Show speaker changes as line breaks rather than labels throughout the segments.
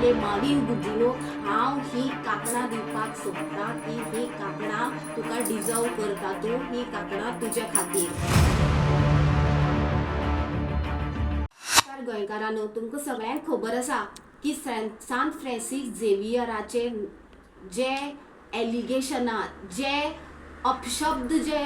MLA Mauvin Gudino हांव ही काकणां दिवपाक सोदतां की ही काकणां तुका डिजर्व करता तूं, ही काकणां तुज्या खातीर. गोंयकारांनो, तुमकां सगळ्यांक खबर आसा की सांत फ्रांसीस झेवियराचे जे एलिगेशनां, जे अपशब्द जे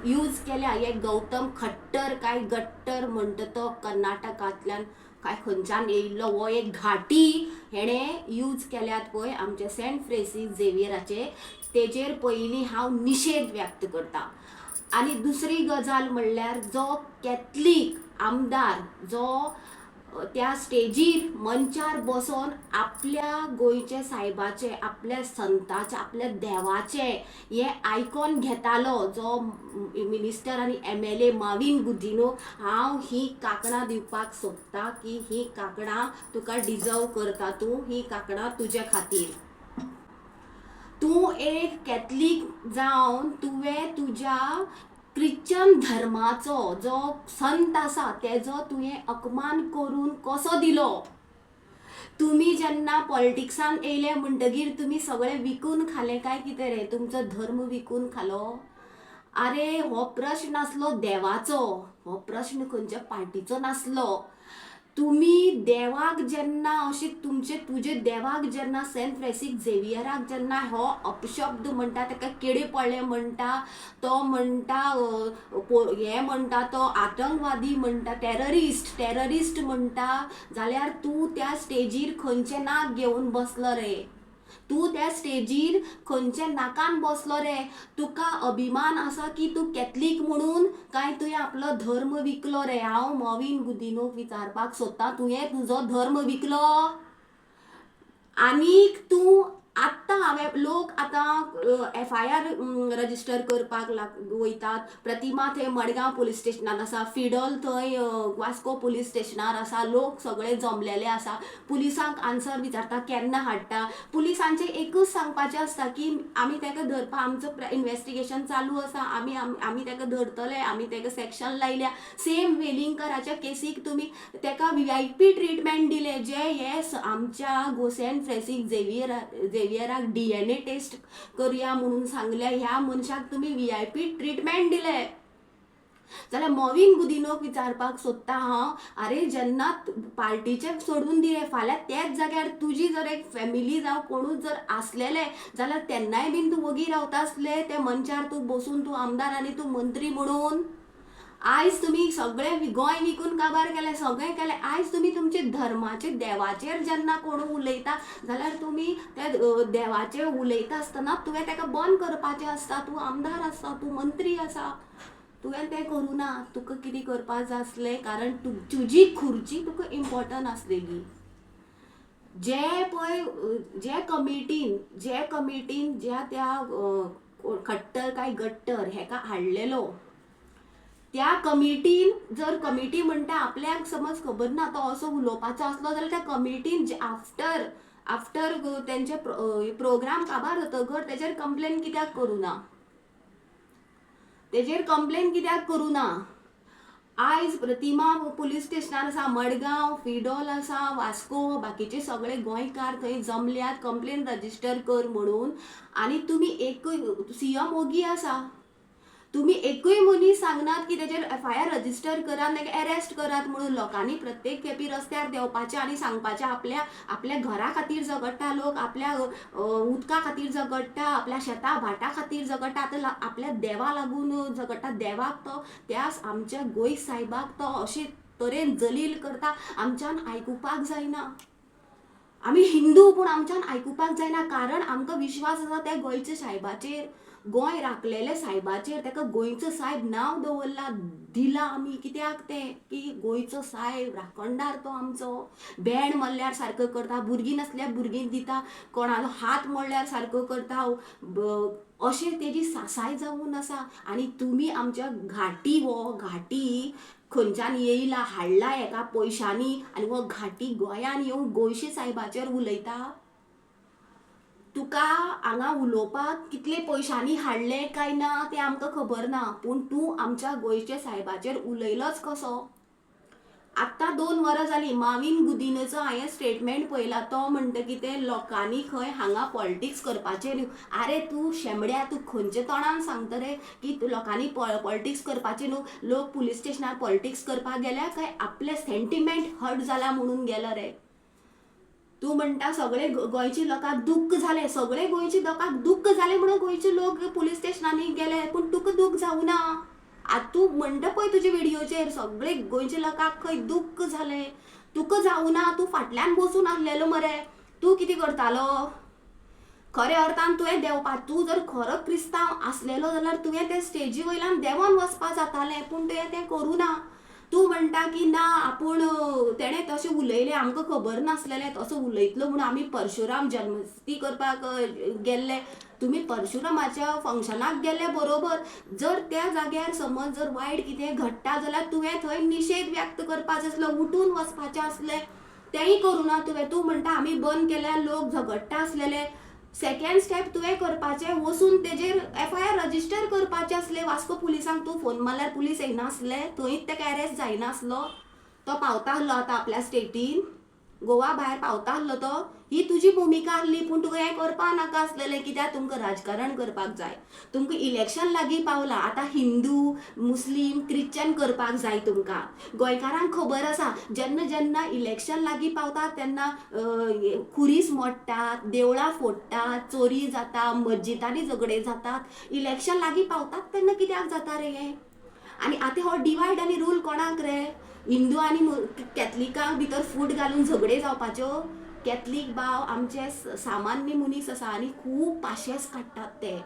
यूज केल्या, हे गौतम खट्टर काय गट्टर म्हणटा तो कर्नाटकांतल्यान काय खंयच्यान येयल्लो हो एक घाटी हेणे यूज केल्यात पळय आमचे सेंट फ्रांसीस झेवियराचे, तेजेर पयलीं हांव निशेध व्यक्त करता. आनी दुसरी गजाल म्हणल्यार जो कॅथलीक आमदार जो त्या स्टेजीर मंचार बसून आपल्या गोंयचे सायबाचे, आपल्या संताचे, आपल्या देवाचे हे आयकॉन घेतालो, जो मिनिस्टर आनी MLA माविन गुदिनो हांव ही काकणां दिवपाक सोदतां की ही काकणां तुका डिजर्व करता तूं, ही काकणां तुज्या खातीर. तूं एक कॅथलीक जावन तुवें तुज्या क्रिश्चन धर्माचो जो संत आसा तेजो तुवें अपमान करून कसो दिलो. तुम्ही जेन्ना पॉलिटिक्सान येयले म्हणटगीर तुम्ही सगळे विकून खाले काय कितें रे, तुमचो धर्म विकून खालो. अरे हो प्रश्न नासलो देवाचो, हो प्रश्न खंयच्या पार्टीचो नासलो. तुम्ही देवाक जेन्ना अशें तुजे देवाक जेन्ना सेंट फ्रांसीस झेवियराक जेन्ना हो अपशब्द म्हणटा, ताका किडे पडले म्हणटा, तो म्हणटा हे म्हणटा तो आतंकवादी म्हणटा, टेररिस्ट म्हणटा, जाल्यार तूं त्या स्टेजीर खंयचे नाक घेवन बसलो रे. तूं त्या स्टेजीर खंयचे नाकान बसलो रे. तुका अभिमान आसा की तूं कॅथलीक म्हणून, काय तुवें आपलो धर्म विकलो रे. हांव माविन गुदिनोक विचारपाक सोदतां, तुवें तुजो धर्म विकलो. आनीक तूं आत्तां लोक आतां FIR रजिस्टर करपाक वयतात. प्रतिमा थंय मडगांव पुलीस स्टेशनार आसा, फिडल थंय वास्को पुलीस स्टेशनार आसा. लोक सगळे जमलेले आसा. पुलिसांक आन्सर विचारता केन्ना हाडटा. पुलिसांचें एकूच सांगपाचें आसता की आमी ताका धरपा, आमचो इन्वेस्टिगेशन चालू आसा, आमी ताका धरतले, आमी ताका सेक्शन लायल्या. सेम वेलिंगकराच्या केसीक तुमी ताका VIP ट्रिटमेंट दिले. जे हे आमच्या सेंट फ्रांसीस झेवियराक DNA टेस्ट करूया म्हणून सांगल्या, ह्या मनशाक तुमी VIP ट्रिटमेंट दिले. जाल्यार माविन गुदिनोक विचारपाक सोदता हांव, अरे जेन्ना पार्टीचे सोडून दिले, फाल्यां त्याच जाग्यार तुजी जर एक फॅमिली जावं कोणूच जर आसलेले जाल्यार तेन्नाय बीन तूं वगी रावता आसले त्या मनशार तूं बसून, तूं आमदार आनी तूं मंत्री म्हणून. आयज तुम्ही सगळे गोंय विकून काबार केले, सगळें केलें. आयज तुम्ही तुमचे धर्माचे देवाचेर जेन्ना कोण उलयता जाल्यार तुम्ही त्या देवाचेर उलयता आसतना तुवें ताका बंद करपाचें आसता. तूं आमदार आसा, तूं मंत्री आसा, तुवें तें करूं ना. तुका कितें करपाक जाय आसलें, कारण तुजी खुर्ची तुका इम्पॉर्टंट आसलेली. जे कमिटीन ज्या त्या खट्टर काय गट्टर हेका हाडलेलो, त्या कमिटीन जर कमिटी म्हणटा आपल्याक समज खबर ना तो असो उलोवपाचो आसलो जाल्यार त्या कमिटीन आफ्टर तेंचे प्रोग्राम काबार जातकर तेजेर कंप्लेन कित्याक करूं ना. आयज प्रतिमा पुलीस स्टेशनार आसा, मडगांव, फिडोल आसा, वास्को, बाकीचे सगळे गोंयकार थंय जमल्यात कंप्लेन रजिस्टर कर म्हणून. आनी तुमी एकूय CM ओगी आसा, तुम्ही एकूय मनीस सांगनात की तेजेर FIR रजिस्टर करात, ताका अरेस्ट करात म्हणून. लोकांनी प्रत्येक खेपी रस्त्यार देवपाचें आनी सांगपाचें आपल्या घरा खातीर झगडटा लोक, आपल्या उदका खातीर झगडटा, आपल्या शेता भाटा खातीर झगडटा, आतां आपल्या देवा लागून झगडटा. देवाक तो त्या आमच्या गोंय सायबाक तो अशे तरेन जलील करता, आमच्यान आयकुपाक जायना. आमी हिंदू पूण आमच्यान आयकुपाक जायना, कारण आमकां विश्वास आसा त्या गोंयच्या सायबाचेर, गोंय राखलेले सायबाचेर. ताका गोंयचो सायब नांव दवरला, दिला आमी. कित्याक तें की गोंयचो सायब राखणदार तो आमचो. बँड मारल्यार सारको करता, भुरगीं नासल्यार भुरगीं दिता, कोणालो हात मोडल्यार सारको करता, अशें तेजी सासाय जावन आसा. आनी तुमी आमच्या घाटी खंयच्यान येयला, हाडला हेका पयशांनी, आनी हो घाटी गोंयान येवन गोंयशे सायबाचेर उलयता. तुका हांगा उलोवपाक कितले पयशांनी हाडले काय ना तें आमकां खबर ना, पूण तूं आमच्या गोंयच्या सायबाचेर उलयलोच कसो. आतां 2 वरां जालीं माविन गुदिनचो हांवें स्टेटमेंट पळयला. तो म्हणटा की ते लोकांनी खंय हांगा पॉलिटिक्स करपाचें न्हू. आरे तूं शेंबड्या, तूं खंयच्या तोंडान सांगता रे की लोकांनी पॉलिटिक्स करपाचें न्हू. लोक पुलीस स्टेशनार पॉलिटिक्स करपाक गेल्या काय आपले सेंटिमेंट हर्ट जाला म्हणून गेला रे. तूं म्हणटा सगळे गोंयच्या लोकांक दूख जालें, सगळे गोंयच्या लोकांक दूख जालें म्हणून गोंयचे लोक पुलीस स्टेशनांनी गेले, पूण तुका दूख जावं ना. आतां तूं म्हणटा पळय तुज्या व्हिडिओचेर सगळे गोंयच्या लोकांक खंय दूख जालें, तुका जावं ना. तूं फाटल्यान बसून आसलेलो मरे, तूं कितें करतालो. खऱ्या अर्थान तुवें देंवपा, तूं जर खरो क्रिस्तांव आसलेलो जाल्यार तुवें ते स्टेजी वयल्यान देंवोन वचपा जातालें, पूण तुवें तें करूं ना. तूं म्हणटा की ना आपूण तेणें तशें उलयलें, आमकां खबर नासलेलें तसो उलयतलो म्हणून आमी परशुराम जन्मस्ती करपाक गेल्ले. तुमी परशुरामाच्या फंक्शनाक गेले बरोबर, जर त्या जाग्यार समज जर वायट कितें घडटा जाल्यार तुवें थंय निशेध व्यक्त करपाचो आसलो, उठून वचपाचें आसलें. तेंय करूं ना तुवें. तूं म्हणटा आमी बंद केल्यार लोक झगडटा आसलेले. सेकेंड स्टेप तुवें करपाचें, वचून तेजेर FIR रजिस्टर करपाचें आसलें. वास्को पुलिसांक तूं फोन मारल्यार पुलीस येयनासले, थंयच तेका अरेस्ट जायनासलो. तो पावता आसलो आतां आपल्या स्टेटीन, गोवा भायर पावता आसलो तो. ही तुजी भुमिका आसली, पूण तुका हें करपा नाका आसलेलें. कित्याक तुमकां राजकारण करपाक जाय. तुमकां इलेक्शन लागीं पावलां, आतां हिंदू मुस्लीम क्रिश्चन करपाक जाय तुमकां. गोंयकारांक खबर आसा जेन्ना जेन्ना इलेक्शन लागीं पावता तेन्ना खुरीस मोडटात, देवळां फोडटात, चोरी जाता, मस्जिदांनी झगडे जातात. इलेक्शन लागीं पावतात तेन्ना कित्याक जाता रे हें. आनी आतां हो डिवायड आनी रूल कोणाक रे. हिंदू आनी कॅथलिकांक भितर फूट घालून झगडे जावपाच्यो. कॅथलीक भाव आमचे सामान्य मनीस आसा आनी खूब पाशेंस काडटात ते.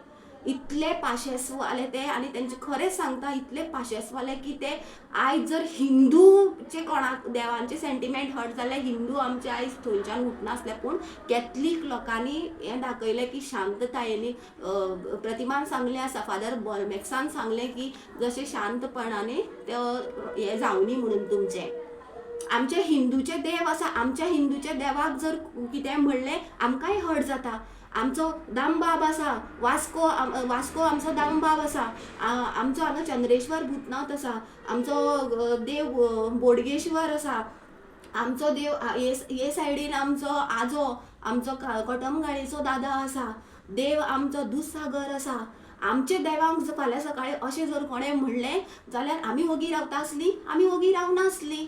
इतले पाशेंसवाले ते, आनी तेंचे खरेंच सांगता इतले पाशेंसवाले की ते आयज जर हिंदूचे कोणाक देवांचे सेंटिमेंट हर्ट जाल्यार हिंदू आमचे आयज थंयच्यान उठनासले. पूण कॅथलीक लोकांनी हें दाखयलें की शांततायेनी, प्रतिमान सांगलें आसा, फादर बॉलमॅक्सान सांगलें की जशें शांतपणाने हें जावनी म्हणून तुमचें. आमचे हिंदूचे देव आसा, आमच्या हिंदूच्या देवाक जर कितें म्हणलें आमकांय हर्ट जाता. आमचो दामबाब आसा, वास्को आमचो दामबाब आसा. आमचो हांगा चंद्रेश्वर भूतनाथ आसा. आमचो देव बोडगेश्वर आसा. आमचो देव हे सायडीन आमचो आजो, आमचो कटमगाळीचो दादा आसा. देव आमचो दूधसागर आसा. आमच्या देवांक फाल्यां सकाळीं अशें जर कोणें म्हणलें जाल्यार आमी वोगी रावता आसलीं, आमी वोगी रावनासलीं.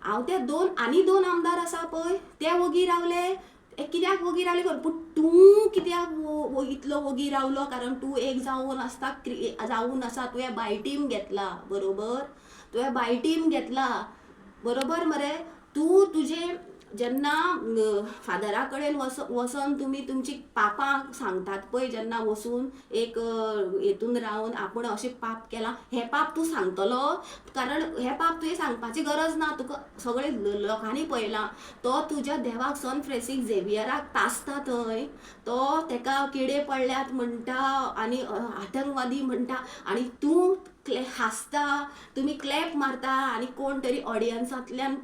हांव ते आनी दोन आमदार आसा पळय ते वोगी रावले. कित्याक वोगी रावले खबर, पूण तूं कित्याक इतलो वोगी रावलो. कारण तूं एक जावन आसा, तुवें बाय टीम घेतला बरोबर. तुवें बाय टीम घेतला बरोबर मरे. तूं तुजें जेन्ना फादरा कडेन वचून तुमी तुमची पापां सांगतात पळय, जेन्ना वचून एक हेतून रावन आपूण अशें पाप केलां, हें पाप तूं सांगतलो. कारण हें पाप तुवें सांगपाची गरज ना, तुका सगळे लोकांनी पळयलां. तो तुज्या देवाक सन फ्रांसीस झेवियराक तासता थंय. तो तेका किडे पडल्यात म्हणटा आनी आतंकवादी म्हणटा, आनी तूं हांसता, तुमी क्लॅप मारता आनी कोण तरी ऑडियन्सांतल्यान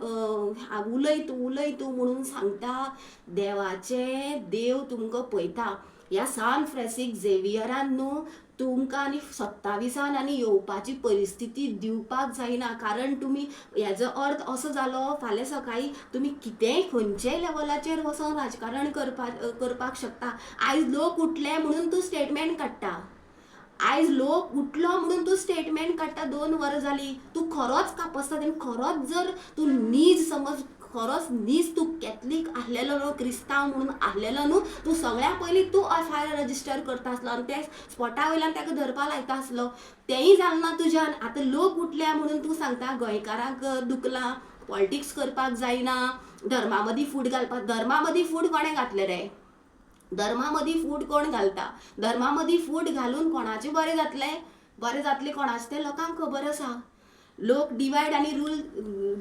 उलय तूं म्हणून सांगता. देव तुमकां पळयता. ह्या सान फ्रांसीस झेवियरान न्हू तुमकां आनी 27 आनी येवपाची परिस्थिती दिवपाक जायना. कारण तुमी हेजो अर्थ असो जालो फाल्यां सकाळीं तुमी कितेंय खंयचेय लेवलाचेर वचोन राजकारण करपाक शकता. आयज लोक उठले म्हणून तूं स्टेटमेंट काडटा. आयज लोक उठलो म्हणून तूं स्टेटमेंट काडटा. 2 वरां जालीं. तूं खरोच कापस्ता तेन्ना खरोच जर तूं नीज समज खरोच नीज तूं कॅथलीक आसलेलो न्हू, क्रिस्तांव म्हणून आसलेलो न्हू, तूं सगळ्या पयलीं तूं FIR रजिस्टर करता आसलो आनी ते स्पॉटा वयल्यान ताका धरपा लायता आसलो. तेंय जालें ना तुज्यान. आतां लोक उठल्या म्हणून तूं सांगता गोंयकारांक दुखलां, पॉलिटिक्स करपाक जायना, धर्मा मदीं फूट घालपाक. धर्मा मदीं फूट कोणें घातलें रे. धर्मा मदीं फूट कोण घालता. धर्मा मदीं फूट घालून कोणाचें बरें जातलें कोणाचें तें लोकांक खबर आसा. लोक डिवायड आनी रूल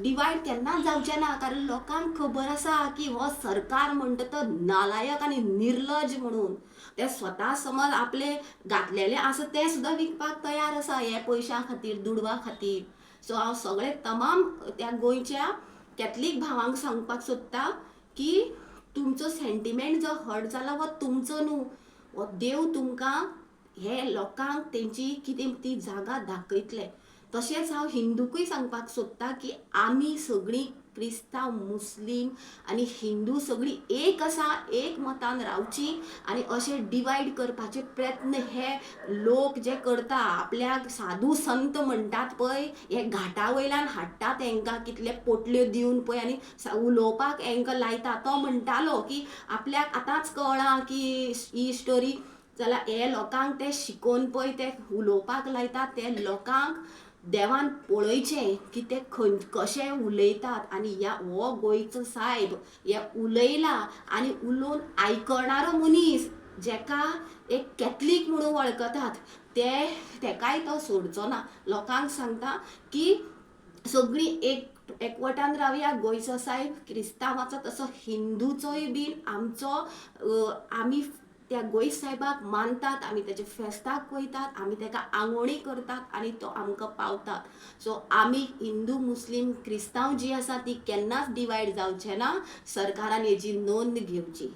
डिवायड केन्नाच जावचें ना. कारण लोकांक खबर आसा की हो सरकार म्हणटा तो नालायक आनी निर्लज म्हणून. ते स्वता समज आपले घातलेले आसा ते सुद्दां विकपाक तयार आसा हे पयशां खातीर, दुडवा खातीर. सो हांव सगळे तमाम त्या गोंयच्या कॅथलीक भावांक सांगपाक सोदता की तुमचो सेंटिमेंट जो हर्ट जाला हो तुमचो न्हू. हो देव तुमकां हे लोकांक तेंची कितें ती जागा दाखयतले. तशेंच हांव हिंदूकूय सांगपाक सोदतां की आमी सगळीं क्रिस्तांव मुस्लीम आनी हिंदू सगळीं एक आसा, एक मतान रावची आनी अशें डिवायड करपाचे प्रयत्न हे लोक जे करता, आपल्याक साधू संत म्हणटात पळय, हे घाटा वयल्यान हाडटात हेंकां कितले पोटल्यो दिवन पळय आनी उलोवपाक हेंकां लायता. तो म्हणटालो की आपल्याक आतांच कळ्ळां की ही स्टोरी, जाल्यार हे लोकांक ते शिकोवन पळय ते उलोवपाक लायतात, ते लोकांक देवान पळयचें की ते कशें उलयतात आनी हो गोंयचो सायब हे उलयला आनी उलोवन आयकणारो मनीस जेका एक कॅथलीक म्हणून वळखतात तेकाय तो सोडचो ना. लोकांक सांगता की सगळीं एकवटान रावया. गोंयचो सायब क्रिस्तांवाचो तसो हिंदूचोय बीन आमी त्या गोंय सायबाक मानतात, आमी तेच्या फेस्ताक वयतात, आमी तेका आंगवणी करतात आनी तो आमकां पावतात. सो आमी हिंदू मुस्लीम क्रिस्तांव जी आसा ती केन्नाच डिवायड जावचे ना. सरकारान हेजी नोंद घेवची.